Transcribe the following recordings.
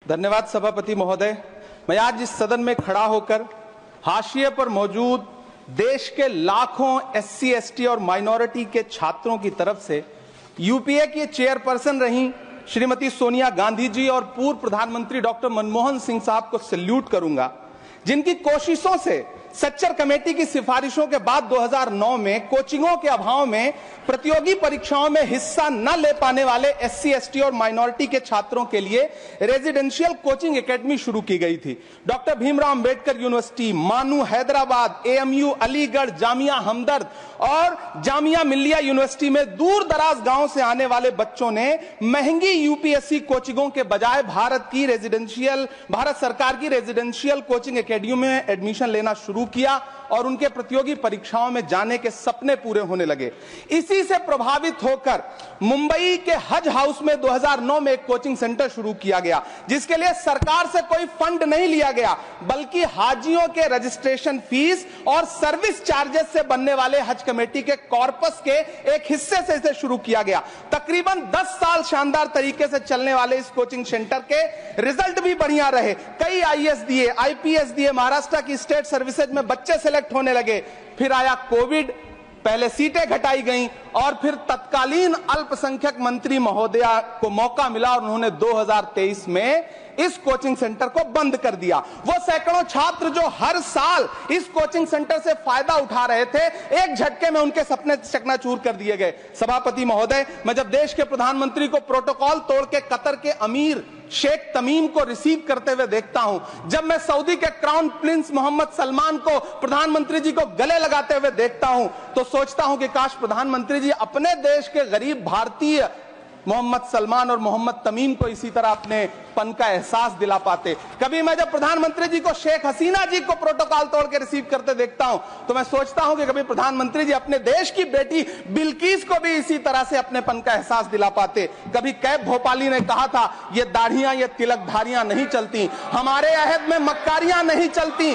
धन्यवाद सभापति महोदय। मैं आज इस सदन में खड़ा होकर हाशिए पर मौजूद देश के लाखों एससी, एसटी और माइनॉरिटी के छात्रों की तरफ से यूपीए की चेयरपर्सन रही श्रीमती सोनिया गांधी जी और पूर्व प्रधानमंत्री डॉक्टर मनमोहन सिंह साहब को सैल्यूट करूंगा, जिनकी कोशिशों से सच्चर कमेटी की सिफारिशों के बाद 2009 में कोचिंगों के अभाव में प्रतियोगी परीक्षाओं में हिस्सा न ले पाने वाले एससी, एसटी और माइनॉरिटी के छात्रों के लिए रेजिडेंशियल कोचिंग एकेडमी शुरू की गई थी। डॉक्टर भीमराव अंबेडकर यूनिवर्सिटी, मानू हैदराबाद, एएमयू अलीगढ़, जामिया हमदर्द और जामिया मिल्लिया यूनिवर्सिटी में दूर दराज गांव से आने वाले बच्चों ने महंगी यूपीएससी कोचिंगों के बजाय भारत सरकार की रेजिडेंशियल कोचिंग एकेडमी में एडमिशन लेना शुरू किया और उनके प्रतियोगी परीक्षाओं में जाने के सपने पूरे होने लगे। इसी से प्रभावित होकर मुंबई के हज हाउस में 2009 में एक कोचिंग सेंटर शुरू किया गया, जिसके लिए सरकार से कोई फंड नहीं लिया गया, बल्कि हाजियों के रजिस्ट्रेशन फीस और सर्विस चार्जेस से बनने वाले हज कमेटी के कॉर्पस के एक हिस्से से इसे शुरू किया गया। तकरीबन 10 साल शानदार तरीके से चलने वाले इस कोचिंग सेंटर के रिजल्ट भी बढ़िया रहे। कई आईएएस दिए, आईपीएस दिए, महाराष्ट्र की स्टेट सर्विसेज में बच्चे सेलेक्ट होने लगे। फिर आया कोविड, पहले सीटें घटाई गईं और फिर तत्कालीन अल्पसंख्यक मंत्री महोदया को मौका मिला और उन्होंने 2023 में इस कोचिंग सेंटर को बंद कर दिया। वो सैकड़ों छात्र जो हर साल इस कोचिंग सेंटर से फायदा उठा रहे थे, एक झटके में उनके सपने चकनाचूर कर दिए गए। सभापति महोदय, मैं जब देश के प्रधानमंत्री को प्रोटोकॉल तोड़ के कतर के अमीर शेख तमीम को रिसीव करते हुए देखता हूं, जब मैं सऊदी के क्राउन प्रिंस मोहम्मद सलमान को प्रधानमंत्री जी को गले लगाते हुए देखता हूं, तो सोचता हूं कि काश प्रधानमंत्री जी अपने देश के गरीब भारतीय मोहम्मद सलमान और मोहम्मद तमीम को इसी तरह अपने पन का एहसास दिला पाते। कभी मैं जब प्रधानमंत्री जी को शेख हसीना जी को प्रोटोकॉल तोड़ के रिसीव करते देखता हूं, तो मैं सोचता हूं कि कभी प्रधानमंत्री जी अपने देश की बेटी बिल्किस को भी इसी तरह से अपने पन का एहसास दिला पाते। कभी कैब भोपाली ने कहा था, ये दाढ़ियां, ये तिलकधारियां नहीं चलती, हमारे अहद में मक्कारियां नहीं चलती,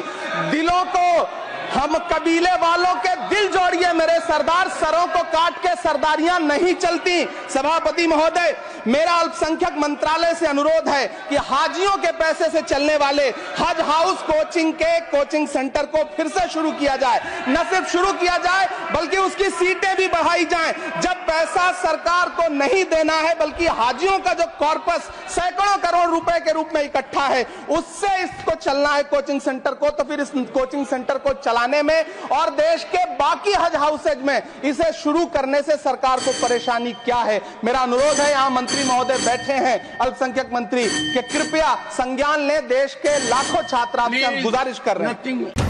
दिलों को हम कबीले वालों के दिल जोड़िए मेरे सरदार, सरों को काट के सरदारियां नहीं चलती। सभापति महोदय, मेरा अल्पसंख्यक मंत्रालय से अनुरोध है कि हाजियों के पैसे से चलने वाले हज हाउस कोचिंग के कोचिंग सेंटर को फिर से शुरू किया जाए। न सिर्फ शुरू किया जाए बल्कि उसकी सीटें भी बढ़ाई जाएं। जब पैसा सरकार को नहीं देना है बल्कि हाजियों का जो कॉर्पस सैकड़ों करोड़ रुपए के रूप में इकट्ठा है, उससे इसको चलना है कोचिंग सेंटर को, तो फिर इस कोचिंग सेंटर को चलाने में और देश के बाकी हज हाउसेज में इसे शुरू करने से सरकार को परेशानी क्या है। मेरा अनुरोध है, यहां मंत्री महोदय बैठे हैं, अल्पसंख्यक मंत्री, कि कृपया संज्ञान लें। देश के लाखों छात्र आपसे गुजारिश कर रहे हैं।